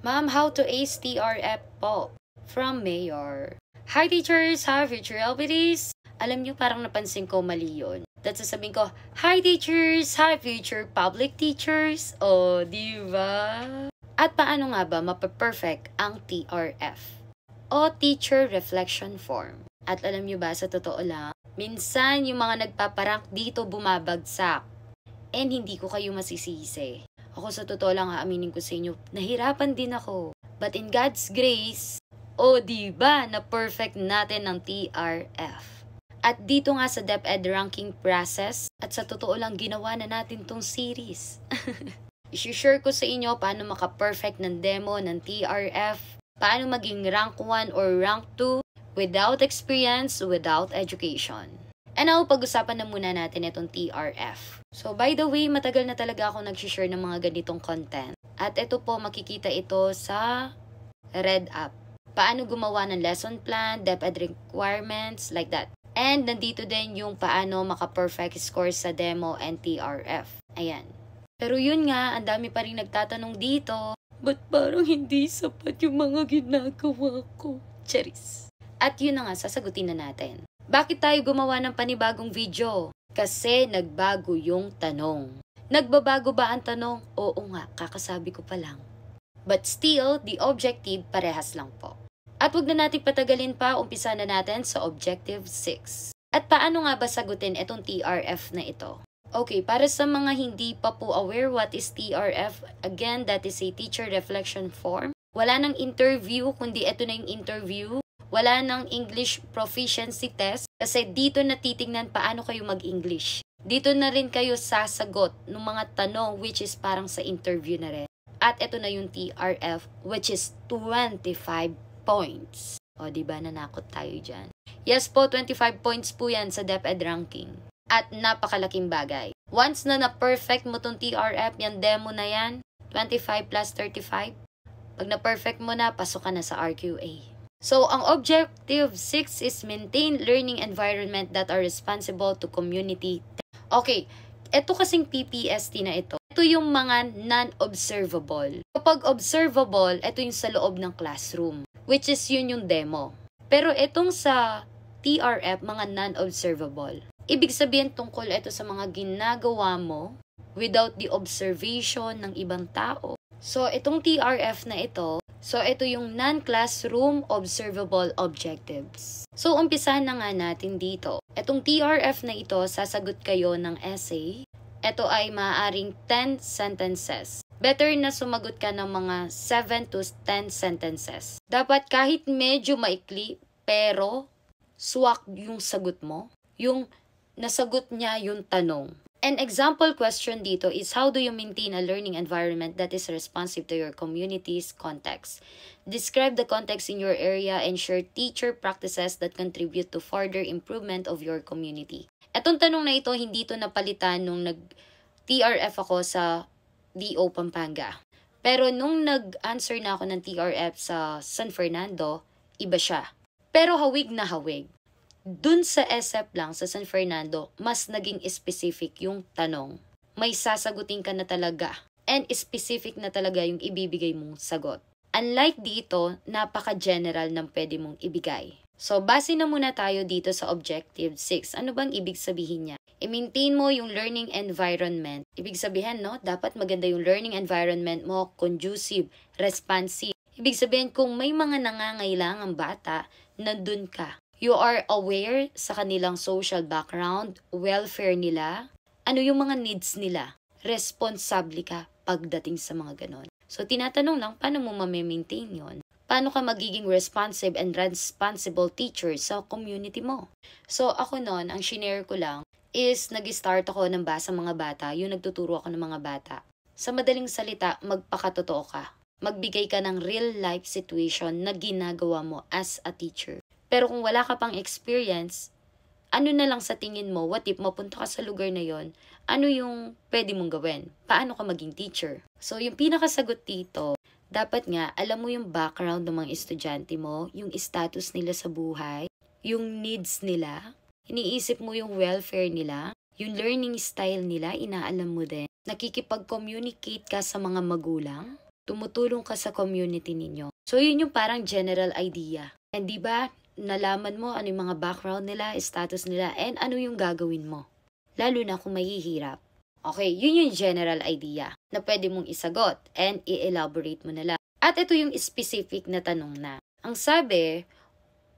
Ma'am, how to ace TRF po? From Mayor. Hi teachers! Hi future LPDs! Alam nyo, parang napansin ko mali yun. That's sasabihin ko, hi teachers! Hi future public teachers! O, diba? At paano nga ba mapaperfect ang TRF? O Teacher Reflection Form. At alam nyo ba, sa totoo lang, minsan yung mga nagpaparank dito bumabagsak. And hindi ko kayo masisisi. Ako sa totoo lang aaminin ko sa inyo, nahirapan din ako. But in God's grace, o diba na perfect natin ang TRF. At dito nga sa DepEd ranking process, at sa totoo lang ginawa na natin tong series. I-share ko sa inyo paano maka-perfect ng demo ng TRF, paano maging rank 1 or rank 2 without experience, without education. And now, pag-usapan na muna natin itong TRF. So, by the way, matagal na talaga ako nag-share ng mga ganitong content. At ito po, makikita ito sa Red App. Paano gumawa ng lesson plan, DepEd requirements, like that. And nandito din yung paano maka-perfect score sa demo and TRF. Ayan. Pero yun nga, ang dami pa rin nagtatanong dito, ba't parang hindi sapat yung mga ginagawa ko? Charis. At yun na nga, sasagutin na natin. Bakit tayo gumawa ng panibagong video? Kasi nagbago yung tanong. Nagbabago ba ang tanong? Oo nga, kakasabi ko pa lang. But still, the objective parehas lang po. At wag na natin patagalin pa, umpisa na natin sa Objective 6. At paano nga ba sagutin itong TRF na ito? Okay, para sa mga hindi pa po aware what is TRF, again, that is a Teacher Reflection Form. Wala nang interview, kundi ito na yung interview. Wala nang English Proficiency Test kasi dito natitingnan paano kayo mag-English. Dito na rin kayo sasagot ng mga tanong which is parang sa interview na rin. At ito na yung TRF which is 25 points. O, diba nanakot tayo dyan? Yes po, 25 points po yan sa DepEd ranking. At napakalaking bagay. Once na na-perfect mo tong TRF, yan demo na yan, 25 plus 35, pag na-perfect mo na, pasok ka na sa RQA. So, ang Objective 6 is maintain learning environment that are responsible to community. Okay, ito kasing PPST na ito. Ito yung mga non-observable. Kapag observable, ito yung sa loob ng classroom, which is yun yung demo. Pero itong sa TRF, mga non-observable. Ibig sabihin tungkol ito sa mga ginagawa mo without the observation ng ibang tao. So, itong TRF na ito, so, ito yung non-classroom observable objectives. So, umpisahan na nga natin dito. Itong TRF na ito, sasagot kayo ng essay. Ito ay maaaring 10 sentences. Better na sumagot ka ng mga 7 to 10 sentences. Dapat kahit medyo maikli, pero swak yung sagot mo. Yung nasagot niya yung tanong. An example question dito is how do you maintain a learning environment that is responsive to your community's context? Describe the context in your area and share teacher practices that contribute to further improvement of your community. Etong tanong na ito, hindi ito napalitan nung nag-TRF ako sa DO Pampanga. Pero nung nag-answer na ako ng TRF sa San Fernando, iba siya. Pero hawig na hawig. Dun sa SF lang, sa San Fernando, mas naging specific yung tanong. May sasagutin ka na talaga. And specific na talaga yung ibibigay mong sagot. Unlike dito, napaka-general ng pwede mong ibigay. So, base na muna tayo dito sa Objective 6. Ano bang ibig sabihin niya? I-maintain mo yung learning environment. Ibig sabihin, no? Dapat maganda yung learning environment mo, conducive, responsive. Ibig sabihin, kung may mga nangangailangang bata, nandun ka. You are aware sa kanilang social background, welfare nila, ano yung mga needs nila. Responsable ka pagdating sa mga ganon. So, tinatanong lang, paano mo ma-maintain yon? Paano ka magiging responsive and responsible teacher sa community mo? So, ako noon, ang shinare ko lang is nag-start ako ng basa mga bata, yung nagtuturo ako ng mga bata. Sa madaling salita, magpakatotoo ka. Magbigay ka ng real life situation na ginagawa mo as a teacher. Pero kung wala ka pang experience, ano na lang sa tingin mo, what if mapunta ka sa lugar na yon, ano yung pwede mong gawin? Paano ka maging teacher? So, yung pinakasagot dito, dapat nga, alam mo yung background ng mga estudyante mo, yung status nila sa buhay, yung needs nila, iniisip mo yung welfare nila, yung learning style nila, inaalam mo din. Nakikipag-communicate ka sa mga magulang, tumutulong ka sa community ninyo. So, yun yung parang general idea. And di ba, nalaman mo ano yung mga background nila, status nila, and ano yung gagawin mo. Lalo na kung mahihirap. Okay, yun yung general idea na pwede mong isagot and i-elaborate mo na lang. At ito yung specific na tanong na. Ang sabi,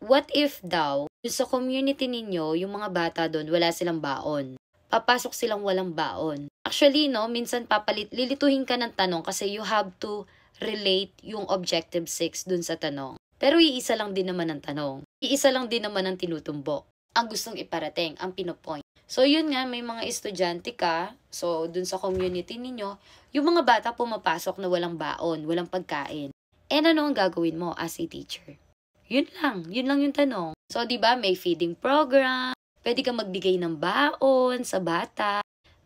what if daw, sa community ninyo, yung mga bata doon, wala silang baon? Papasok silang walang baon. Actually, no, minsan lilituhin ka ng tanong kasi you have to relate yung objective 6 dun sa tanong. Pero iisa lang din naman ang tanong. Iisa lang din naman ang tinutumbok. Ang gustong iparating, ang pinopoint. So, yun nga, may mga estudyante ka, so, dun sa community ninyo, yung mga bata pumapasok na walang baon, walang pagkain. And ano ang gagawin mo as a teacher? Yun lang yung tanong. So, di ba, may feeding program, pwede kang magbigay ng baon sa bata,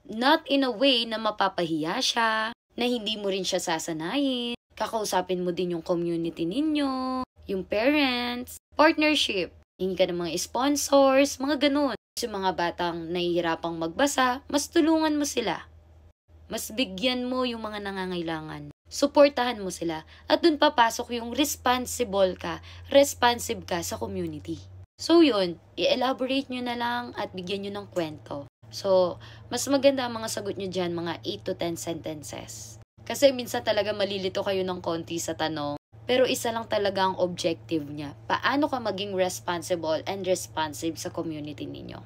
not in a way na mapapahiya siya, na hindi mo rin siya sasanayin, kakausapin mo din yung community ninyo, yung parents, partnership, hingi ka ng mga sponsors, mga ganun. Yung mga batang nahihirapang magbasa, mas tulungan mo sila. Mas bigyan mo yung mga nangangailangan. Suportahan mo sila. At dun papasok yung responsive ka sa community. So yun, i-elaborate nyo na lang at bigyan nyo ng kwento. So, mas maganda ang mga sagot nyo dyan, mga 8 to 10 sentences. Kasi minsan talaga malilito kayo ng konti sa tanong. Pero isa lang talaga ang objective niya. Paano ka maging responsible and responsive sa community ninyo?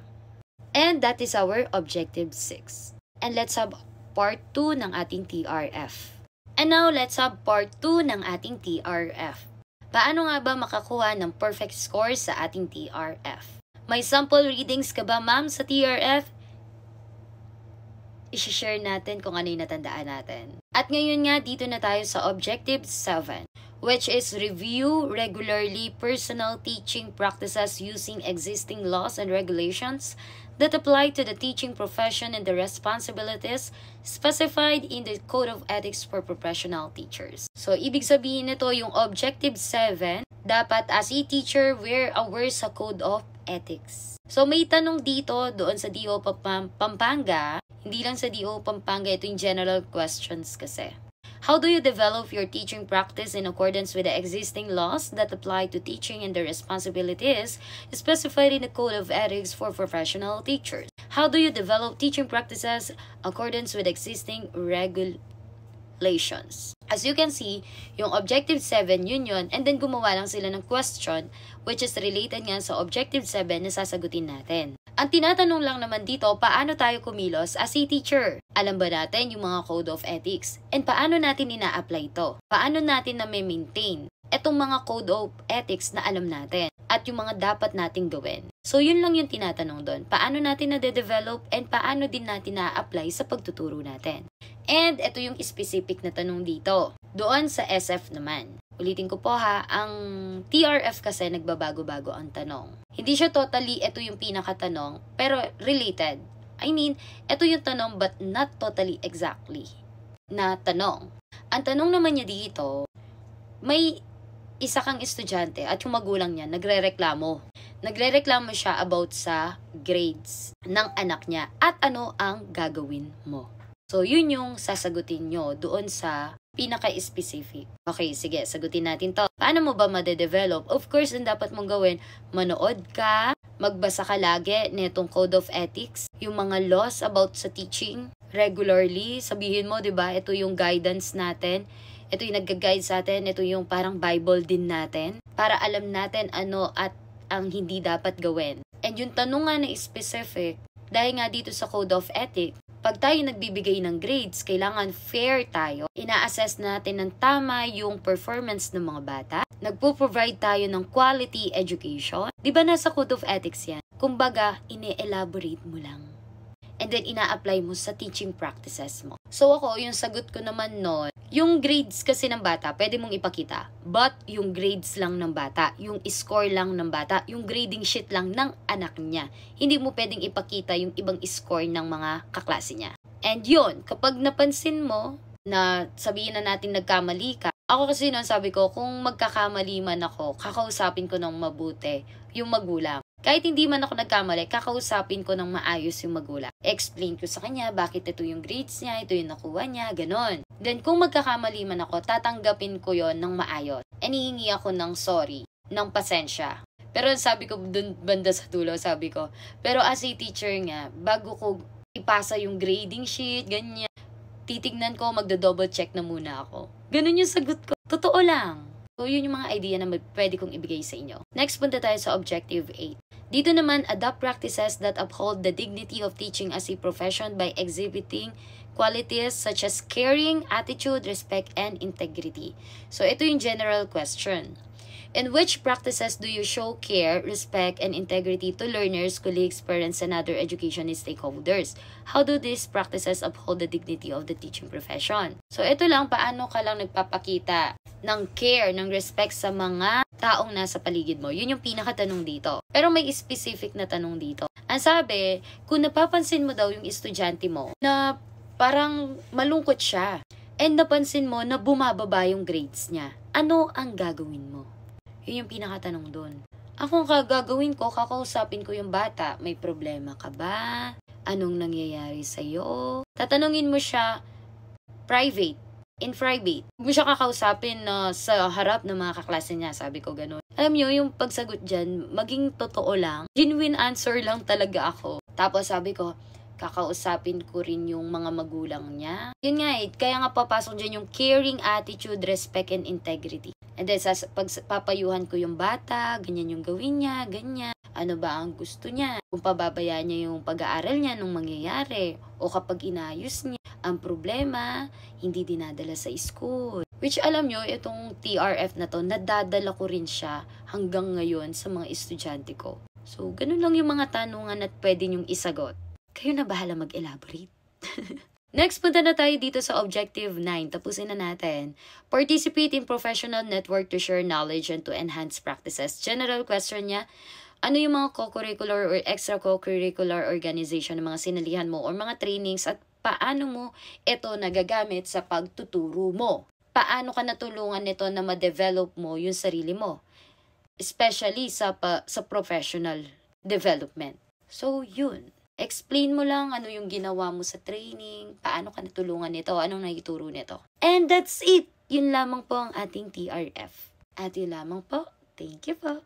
And that is our objective 6. And let's have part 2 ng ating TRF. And now, let's have part 2 ng ating TRF. Paano nga ba makakuha ng perfect score sa ating TRF? May sample readings ka ba, ma'am, sa TRF? I-share natin kung ano yung natandaan natin. At ngayon nga, dito na tayo sa Objective 7, which is review regularly personal teaching practices using existing laws and regulations that apply to the teaching profession and the responsibilities specified in the Code of Ethics for Professional Teachers. So, ibig sabihin nito yung Objective 7, dapat as a teacher, we're aware sa Code of Ethics. So, may tanong dito doon sa DO Pampanga. Hindi lang sa DO Pampanga, ito yung general questions kasi. How do you develop your teaching practice in accordance with the existing laws that apply to teaching and the responsibilities specified in the Code of Ethics for Professional Teachers? How do you develop teaching practices in accordance with existing regulations? As you can see, yung Objective 7, yun, and then gumawa lang sila ng question which is related nga sa Objective 7 na sasagutin natin. Ang tinatanong lang naman dito, paano tayo kumilos as a teacher? Alam ba natin yung mga Code of Ethics? And paano natin ina-apply ito? Paano natin na-maintain itong mga Code of Ethics na alam natin? At yung mga dapat nating gawin. So, yun lang yung tinatanong doon. Paano natin na-develop and paano din natin na-apply sa pagtuturo natin? And ito yung specific na tanong dito. Doon sa SF naman. Ulitin ko po ha, ang TRF kasi nagbabago-bago ang tanong. Hindi siya totally, ito yung pinakatanong, pero related. I mean, ito yung tanong but not totally exactly na tanong. Ang tanong naman niya dito, may isa kang estudyante at yung magulang niya nagrereklamo. Nagrereklamo siya about sa grades ng anak niya at ano ang gagawin mo. So, yun yung sasagutin nyo doon sa pinaka-specific. Okay, sige, sagutin natin to. Paano mo ba ma-develop? Of course, ang dapat mong gawin, manood ka, magbasa ka lagi nitong Code of Ethics, yung mga laws about sa teaching, regularly, sabihin mo, 'di ba? Ito yung guidance natin. Ito yung nagga-guide sa atin, ito yung parang Bible din natin para alam natin ano at ang hindi dapat gawin. And yung tanong nga na specific, dahil nga dito sa Code of Ethics, pag tayo nagbibigay ng grades, kailangan fair tayo. Ina-assess natin ng tama yung performance ng mga bata. Nagpo-provide tayo ng quality education. Di ba nasa Code of Ethics yan? Kumbaga, ine-elaborate mo lang. And then, ina-apply mo sa teaching practices mo. So ako, yung sagot ko naman nun, yung grades kasi ng bata, pwede mong ipakita. But, yung grades lang ng bata, yung score lang ng bata, yung grading sheet lang ng anak niya. Hindi mo pwedeng ipakita yung ibang score ng mga kaklase niya. And yun, kapag napansin mo na sabihin na natin nagkamali ka, ako kasi noon sabi ko, kung magkakamali man ako, kakausapin ko ng mabuti yung magulang. Kahit hindi man ako nagkamali, kakausapin ko ng maayos yung magulang. Explain ko sa kanya bakit ito yung grades niya, ito yung nakuha niya, ganon. Then kung magkakamali man ako, tatanggapin ko yon ng maayos. And hihingi ako ng sorry, ng pasensya. Pero sabi ko dun banda sa dulo, sabi ko, pero as a teacher nga, bago ko ipasa yung grading sheet, ganyan, titignan ko, magdo-double check na muna ako. Ganun yung sagot ko. Totoo lang. So, yun yung mga idea na pwede kong ibigay sa inyo. Next, punta tayo sa Objective 8. Dito naman, adopt practices that uphold the dignity of teaching as a profession by exhibiting qualities such as caring, attitude, respect, and integrity. So, ito yung general question. In which practices do you show care, respect, and integrity to learners, colleagues, parents, and other education stakeholders? How do these practices uphold the dignity of the teaching profession? So, ito lang, paano ka lang nagpapakita ng care, ng respect sa mga taong nasa paligid mo. Yun yung pinakatanong dito. Pero may specific na tanong dito. Ang sabi, kung napapansin mo daw yung estudyante mo na parang malungkot siya and napansin mo na bumababa yung grades niya, ano ang gagawin mo? Yun yung pinakatanong doon. Ako gagawin ko, kakausapin ko yung bata. May problema ka ba? Anong nangyayari sa'yo? Tatanungin mo siya in private. Huwag mo siya kakausapin na sa harap ng mga kaklase niya, sabi ko ganun. Alam nyo, yung pagsagot dyan, maging totoo lang. Genuine answer lang talaga ako. Tapos sabi ko, kakausapin ko rin yung mga magulang niya. Yun nga kaya nga papasok dyan yung caring attitude, respect, and integrity. And then, papayuhan ko yung bata, ganyan yung gawin niya, ganyan. Ano ba ang gusto niya? Kung pababayaan niya yung pag-aaral niya nung mangyayari. O kapag inayos niya, ang problema, hindi dinadala sa school. Which alam nyo, itong TRF na to, nadadala ko rin siya hanggang ngayon sa mga estudyante ko. So, ganun lang yung mga tanungan at pwede nyong isagot. Kayo na bahala mag-elaborate. Next, punta na tayo dito sa Objective 9. Tapusin na natin. Participate in professional network to share knowledge and to enhance practices. General question niya, ano yung mga co-curricular or extra-co-curricular organization ng mga sinalihan mo or mga trainings at paano mo ito nagagamit sa pagtuturo mo? Paano ka natulungan nito na ma-develop mo yung sarili mo? Especially sa professional development. So, yun. Explain mo lang ano yung ginawa mo sa training, paano ka natulungan nito, anong naituro nito. And that's it! Yun lamang po ang ating TRF. At yun lamang po. Thank you po.